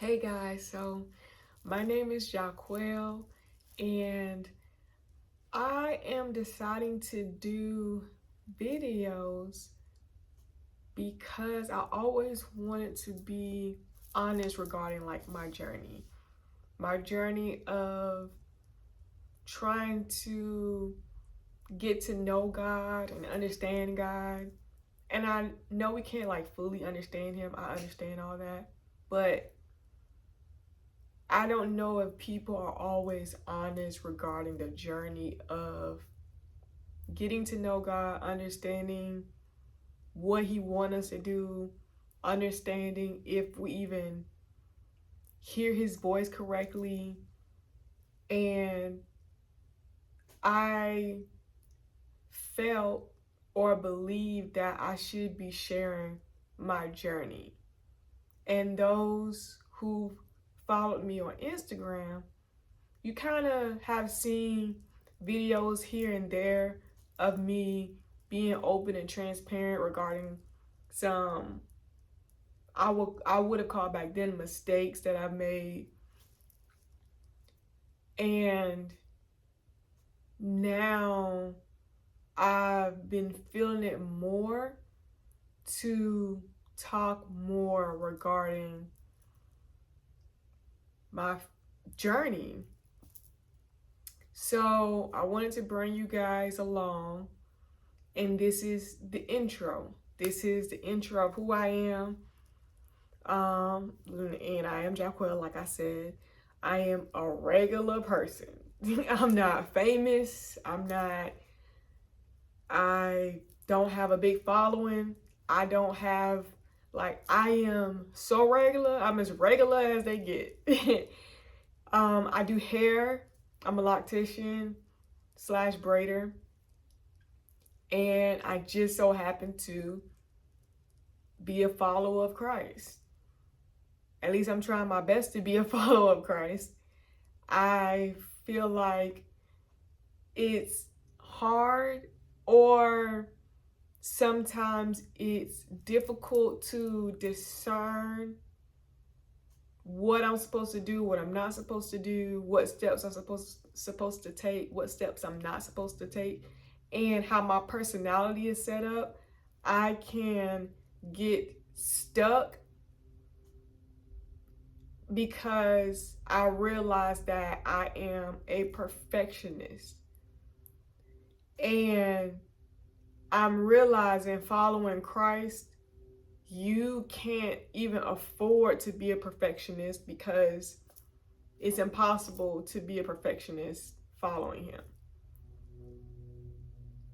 Hey guys, so my name is Jaquel, and I am deciding to do videos because I always wanted to be honest regarding like my journey of trying to get to know God and understand God. And I know we can't like fully understand Him, I understand all that, but I don't know if people are always honest regarding the journey of getting to know God, understanding what He wants us to do, understanding if we even hear His voice correctly. And I felt or believed that I should be sharing my journey. And those who followed me on Instagram, you kind of have seen videos here and there of me being open and transparent regarding some I would have called back then mistakes that I've made. And now I've been feeling it more to talk more regarding my journey. So I wanted to bring you guys along, and this is the intro. This is the intro of who I am. And I am Jaquel, like I said. I am a regular person. I'm not famous. I don't have a big following. I don't have, I am so regular. I'm as regular as they get. I do hair. I'm a loctician slash braider. And I just so happen to be a follower of Christ. At least I'm trying my best to be a follower of Christ. I feel like it's hard, or sometimes it's difficult to discern what I'm supposed to do, what I'm not supposed to do, what steps I'm supposed to take, what steps I'm not supposed to take, and how my personality is set up. I can get stuck because I realize that I am a perfectionist. And I'm realizing, following Christ, you can't even afford to be a perfectionist because it's impossible to be a perfectionist following Him.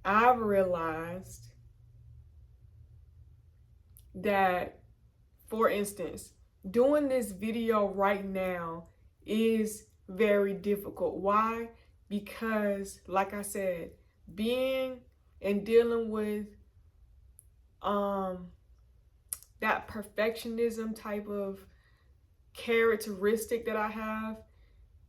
I've realized that, for instance, doing this video right now is very difficult. Why? Because, like I said, being and dealing with that perfectionism type of characteristic that I have,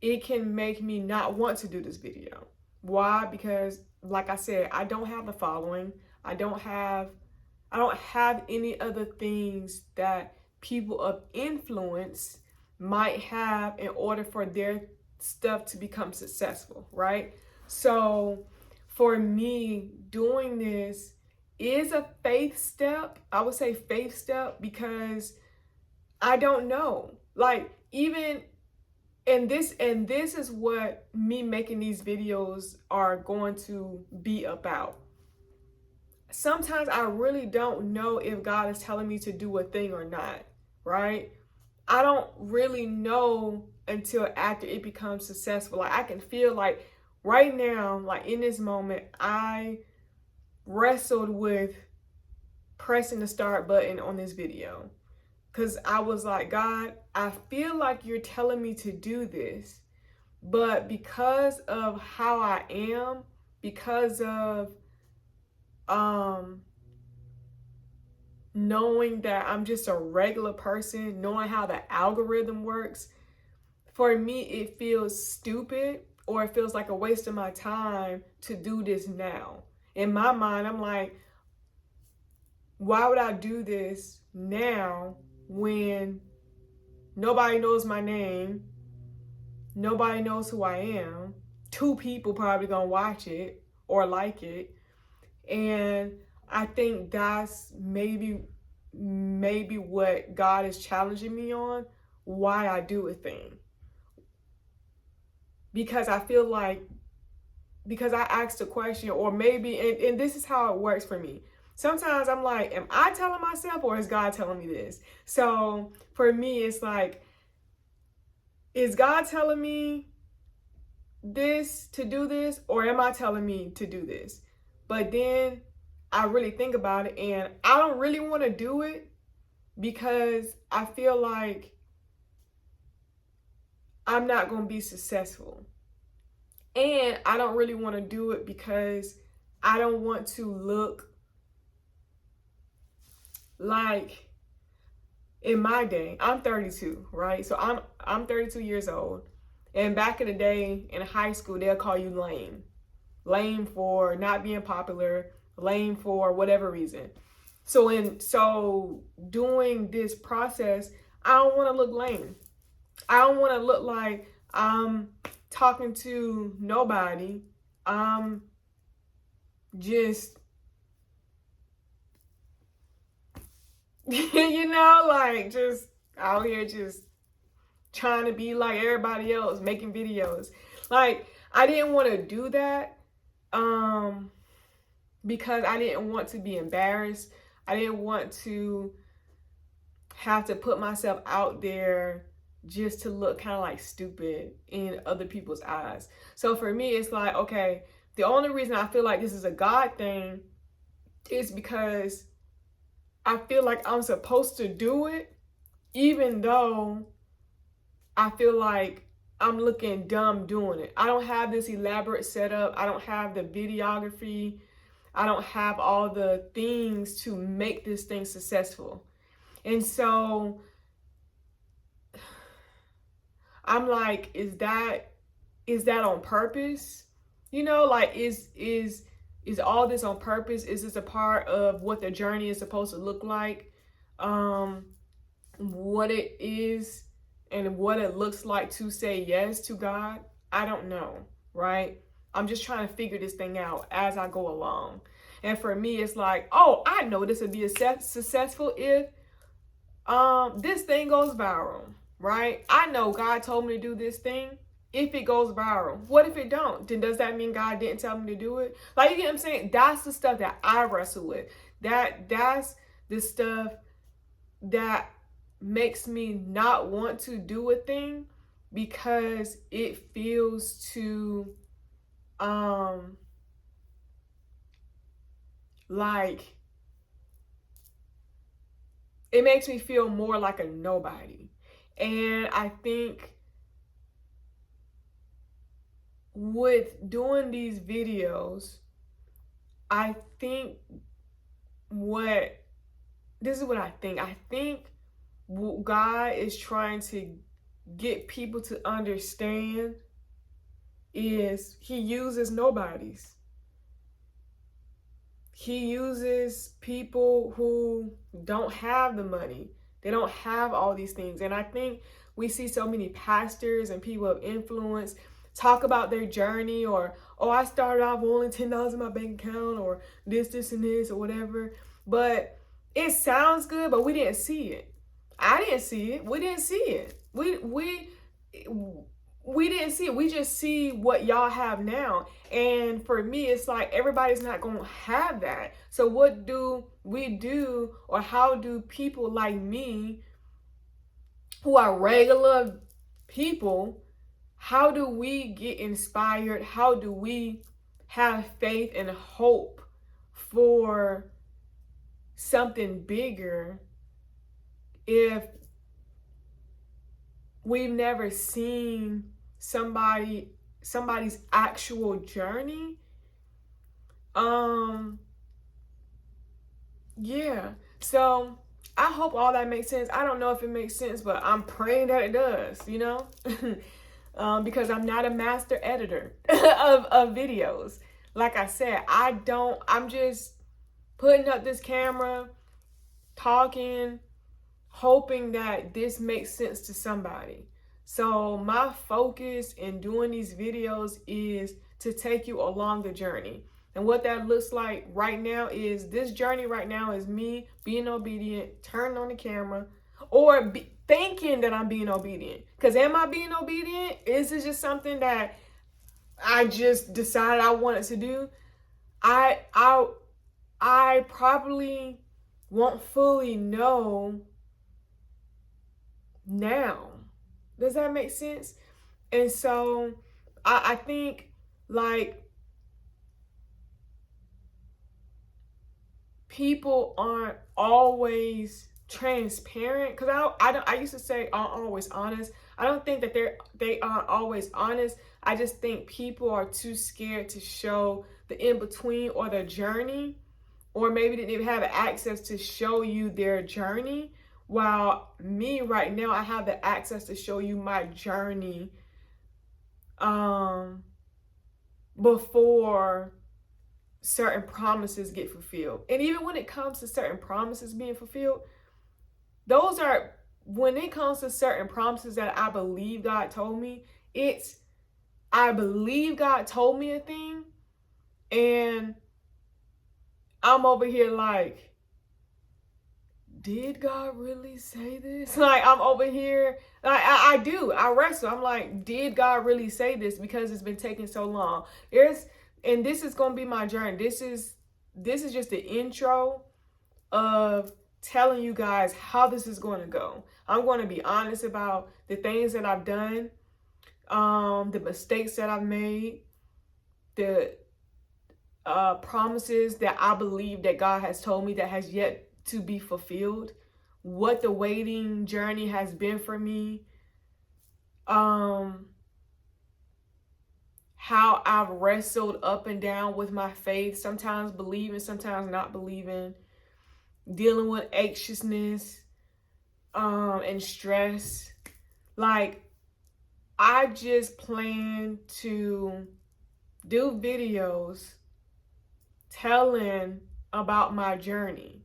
it can make me not want to do this video. Why? Because, like I said, I don't have the following. I don't have any other things that people of influence might have in order for their stuff to become successful, right? So for me, doing this is a faith step. I would say faith step because I don't know. Like, even and this is what me making these videos are going to be about. Sometimes I really don't know if God is telling me to do a thing or not, right? I don't really know until after it becomes successful. Like, I can feel like right now, like in this moment, I wrestled with pressing the start button on this video because I was like, God, I feel like you're telling me to do this, but because of how I am, because of knowing that I'm just a regular person, knowing how the algorithm works, for me, it feels stupid, or it feels like a waste of my time to do this now. In my mind, I'm like, why would I do this now when Nobody knows my name. Nobody knows who I am. 2 people probably gonna watch it or like it. And I think that's maybe what God is challenging me on, why I do a thing. Because I feel like, because I asked a question, or maybe, and this is how it works for me. Sometimes I'm like, am I telling myself or is God telling me this? So for me, it's like, is God telling me this to do this, or am I telling me to do this? But then I really think about it, and I don't really want to do it because I feel like I'm not going to be successful. And I don't really want to do it because I don't want to look like, in my day, I'm 32, right? So I'm 32 years old. And back in the day in high school, they'll call you lame. Lame for not being popular, lame for whatever reason. So doing this process, I don't want to look lame. I don't want to look like I'm talking to nobody. I'm just, like just out here just trying to be like everybody else, making videos. Like, I didn't want to do that because I didn't want to be embarrassed. I didn't want to have to put myself out there just to look kind of like stupid in other people's eyes. So for me, it's like, okay, the only reason I feel like this is a God thing is because I feel like I'm supposed to do it, even though I feel like I'm looking dumb doing it. I don't have this elaborate setup. I don't have the videography. I don't have all the things to make this thing successful. And so I'm like, is that on purpose? Like, is all this on purpose? Is this a part of what the journey is supposed to look like? What it is and what it looks like to say yes to God? I don't know, right? I'm just trying to figure this thing out as I go along. And for me, it's like, oh, I know this would be successful if this thing goes viral, right? I know God told me to do this thing. If it goes viral, what if it don't? Then does that mean God didn't tell me to do it? Like, you get what I'm saying? That's the stuff that I wrestle with. That's the stuff that makes me not want to do a thing because it feels too like, it makes me feel more like a nobody. And I think with doing these videos, I think this is what I think. I think what God is trying to get people to understand is He uses nobodies. He uses people who don't have the money. They don't have all these things. And I think we see so many pastors and people of influence talk about their journey, or, oh, I started off with only $10 in my bank account, or this, and this, or whatever. But it sounds good, but we didn't see it. I didn't see it. We didn't see it. We didn't see it. We just see what y'all have now. And for me, it's like everybody's not going to have that. So what do we do, or how do people like me who are regular people, how do we get inspired? How do we have faith and hope for something bigger if we've never seen somebody's actual journey? Yeah. So I hope all that makes sense. I don't know if it makes sense, but I'm praying that it does, because I'm not a master editor of videos. Like I said, I'm just putting up this camera, talking. hoping that this makes sense to somebody. So my focus in doing these videos is to take you along the journey. And what that looks like right now is, this journey right now is me being obedient, turning on the camera, or thinking that I'm being obedient. Because am I being obedient? Is this just something that I just decided I wanted to do? I probably won't fully know now. Does that make sense? And so I think, like, people aren't always transparent, because I used to say aren't always honest. I don't think that they aren't always honest. I just think people are too scared to show the in between or the journey, or maybe they didn't have access to show you their journey. While me right now, I have the access to show you my journey before certain promises get fulfilled. And even when it comes to certain promises being fulfilled, those are, when it comes to certain promises that I believe God told me, I believe God told me a thing, and I'm over here like, did God really say this? Like, I'm over here, like, I wrestle. I'm like, did God really say this? Because it's been taking so long. And this is going to be my journey. This is just the intro of telling you guys how this is going to go. I'm going to be honest about the things that I've done, the mistakes that I've made, the promises that I believe that God has told me that has yet to be fulfilled, what the waiting journey has been for me, how I've wrestled up and down with my faith, sometimes believing, sometimes not believing, dealing with anxiousness, and stress. Like, I just plan to do videos telling about my journey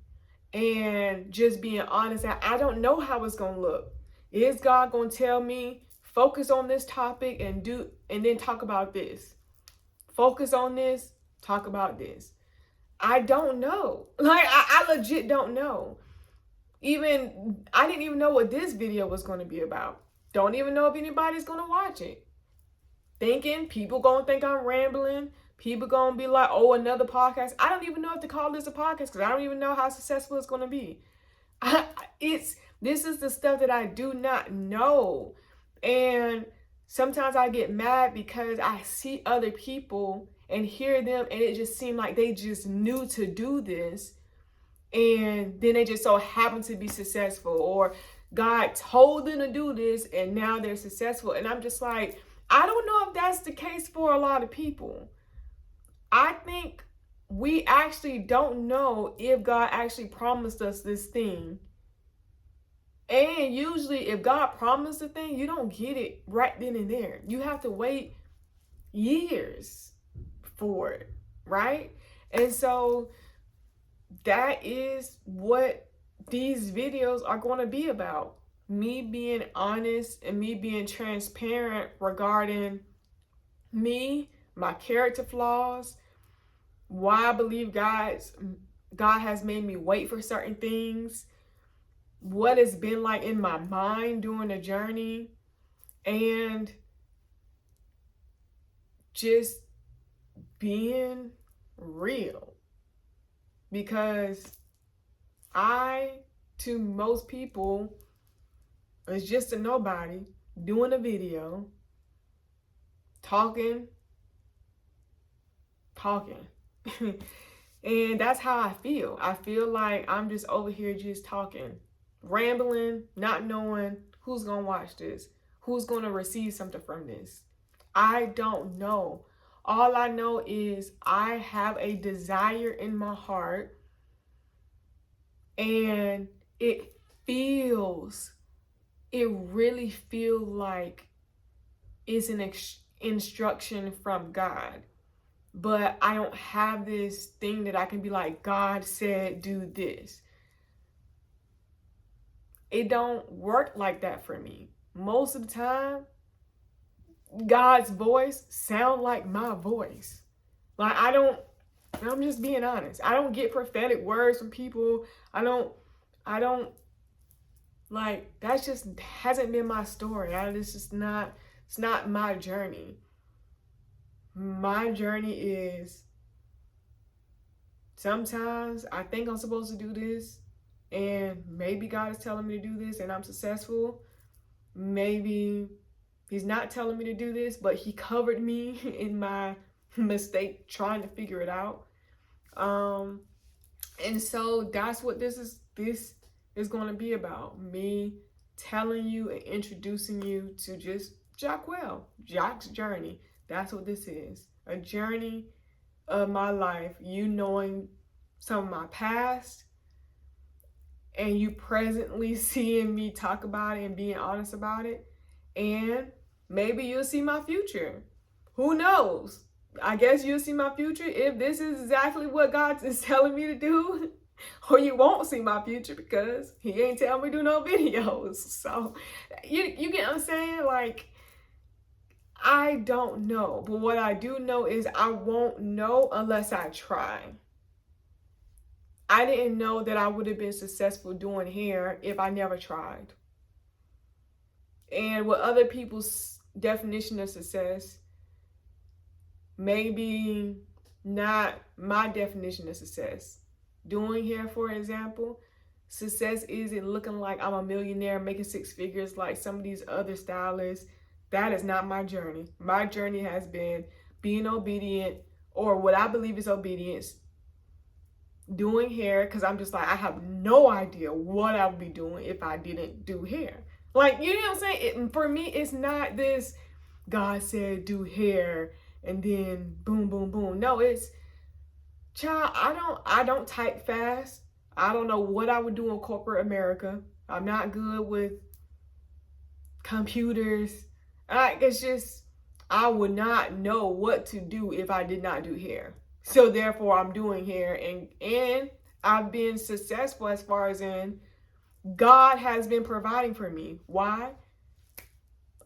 and just being honest. I don't know how it's gonna look. Is God gonna tell me, focus on this topic and then talk about this? Focus on this, talk about this. I don't know. Like, I legit don't know. I didn't even know what this video was going to be about. Don't even know if anybody's going to watch it. Thinking people going to think I'm rambling. People going to be like, oh, another podcast. I don't even know if to call this a podcast, because I don't even know how successful it's going to be. This is the stuff that I do not know. And sometimes I get mad because I see other people and hear them, and it just seemed like they just knew to do this, and then they just so happen to be successful, or God told them to do this and now they're successful. And I'm just like, I don't know if that's the case for a lot of people. I think we actually don't know if God actually promised us this thing. And usually if God promised a thing, you don't get it right then and there. You have to wait years for it, right? And so that is what these videos are going to be about. Me being honest and me being transparent regarding me, my character flaws, why I believe God has made me wait for certain things, what it's been like in my mind during the journey, and just being real. Because to most people, is just a nobody doing a video, talking. And that's how I feel. I feel like I'm just over here just talking, rambling, not knowing who's going to watch this, who's going to receive something from this. I don't know. All I know is I have a desire in my heart, and it really feels like it's an instruction from God. But I don't have this thing that I can be like, God said do this. It don't work like that for me. Most of the time, God's voice sound like my voice. Like I'm just being honest. I don't get prophetic words from people. I don't like, that's just hasn't been my story. It's just not, it's not my journey. My journey is sometimes I think I'm supposed to do this, and maybe God is telling me to do this and I'm successful. Maybe he's not telling me to do this, but he covered me in my mistake trying to figure it out. And so that's what this is going to be about. Me telling you and introducing you to just Jacque's journey. That's what this is. A journey of my life, you knowing some of my past, and you presently seeing me talk about it and being honest about it. And maybe you'll see my future. Who knows? I guess you'll see my future if this is exactly what God is telling me to do. Or you won't see my future because he ain't telling me to do no videos. So you get what I'm saying? Like, I don't know. But what I do know is I won't know unless I try. I didn't know that I would have been successful doing hair if I never tried. And with other people's definition of success, maybe not my definition of success. Doing hair, for example, success isn't looking like I'm a millionaire making six figures like some of these other stylists. That is not my journey. My journey has been being obedient, or what I believe is obedience, doing hair, because I'm just like, I have no idea what I would be doing if I didn't do hair. Like, you know what I'm saying? For me, it's not this God said do hair and then boom, boom, boom. No, it's, child, I don't type fast. I don't know what I would do in corporate America. I'm not good with computers. It's just, I would not know what to do if I did not do hair. So therefore I'm doing hair, and I've been successful as far as in God has been providing for me. Why?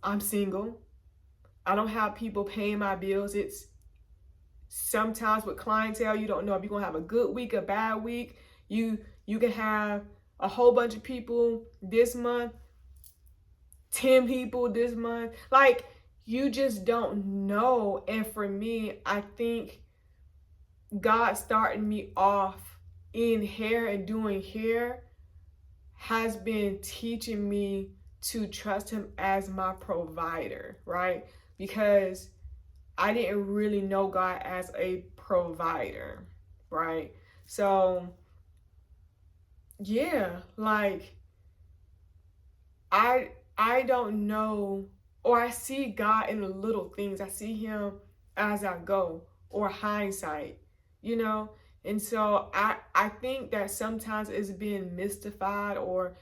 I'm single. I don't have people paying my bills. It's sometimes with clientele, you don't know if you're gonna have a good week, a bad week. You can have a whole bunch of people this month, 10 people this month. Like, you just don't know. And for me, I think God starting me off in hair and doing hair has been teaching me to trust him as my provider, right? Because I didn't really know God as a provider, right? So yeah, like I don't know, or I see God in the little things. I see him as I go, or hindsight, you know? And so I think that sometimes it's being mystified, or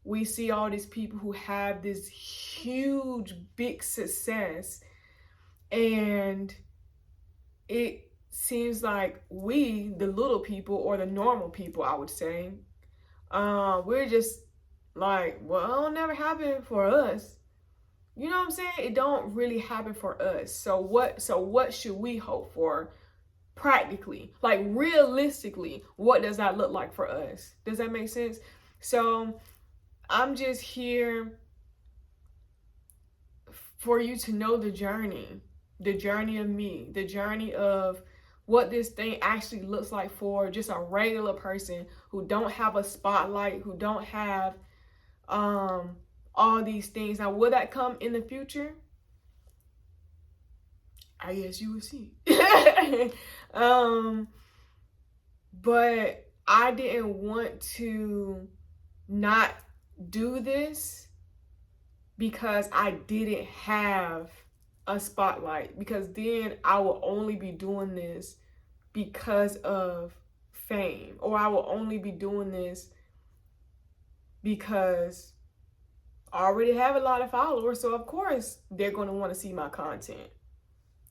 we see all these people who have this huge, big success, and it seems like we, the little people, or the normal people, I would say, we're just like, well, it'll never happen for us. You know what I'm saying? It don't really happen for us. So what should we hope for practically? Like, realistically, what does that look like for us? Does that make sense? So I'm just here for you to know the journey of me, the journey of what this thing actually looks like for just a regular person who don't have a spotlight, who don't have all these things. Now, will that come in the future? I guess you will see. But I didn't want to not do this because I didn't have a spotlight, because then I will only be doing this because of fame, or I will only be doing this because I already have a lot of followers, so of course they're going to want to see my content.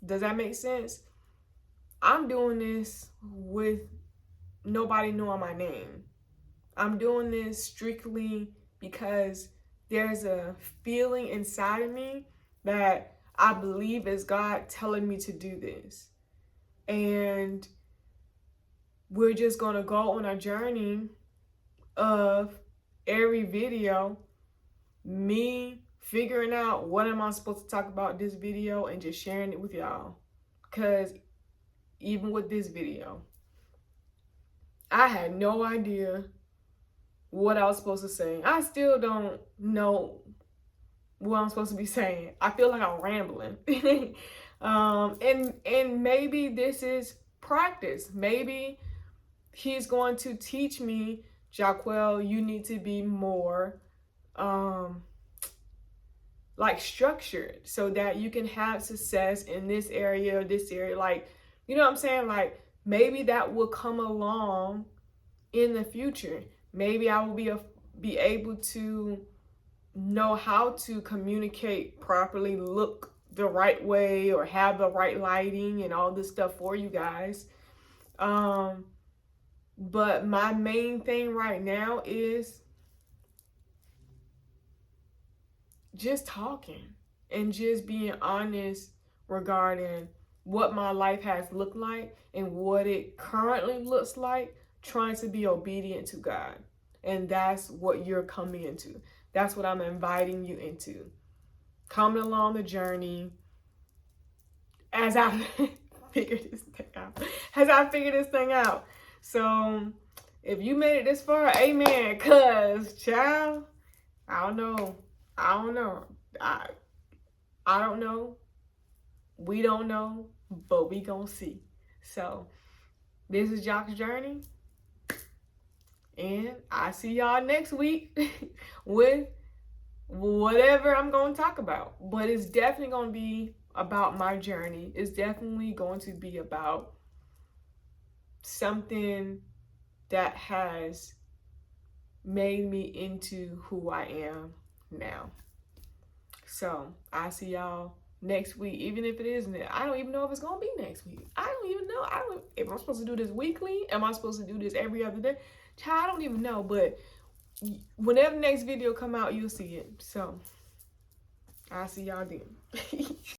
Does that make sense? I'm doing this with nobody knowing my name. I'm doing this strictly because there's a feeling inside of me that I believe is God telling me to do this. And we're just going to go on a journey of every video, me figuring out what am I supposed to talk about this video and just sharing it with y'all. Because even with this video, I had no idea what I was supposed to say. I still don't know what I'm supposed to be saying. I feel like I'm rambling. And maybe this is practice. Maybe he's going to teach me, Jaquel, you need to be more like structured so that you can have success in this area, like, you know what I'm saying? Like, maybe that will come along in the future. Maybe I will be able to know how to communicate properly, look the right way, or have the right lighting and all this stuff for you guys. But my main thing right now is just talking and just being honest regarding what my life has looked like and what it currently looks like, trying to be obedient to God. And that's what you're coming into. That's what I'm inviting you into. Coming along the journey as I figure this thing out. So if you made it this far, amen. Cause child, I don't know. I don't know. We don't know, but we gonna see. So this is Jock's Journey. And I see y'all next week with whatever I'm going to talk about. But it's definitely going to be about my journey. It's definitely going to be about something that has made me into who I am now. So I see y'all next week, even if it isn't. I don't even know if it's going to be next week. I don't even know. If I'm supposed to do this weekly. Am I supposed to do this every other day? Child, I don't even know, but whenever the next video come out, you'll see it. So I'll see y'all then.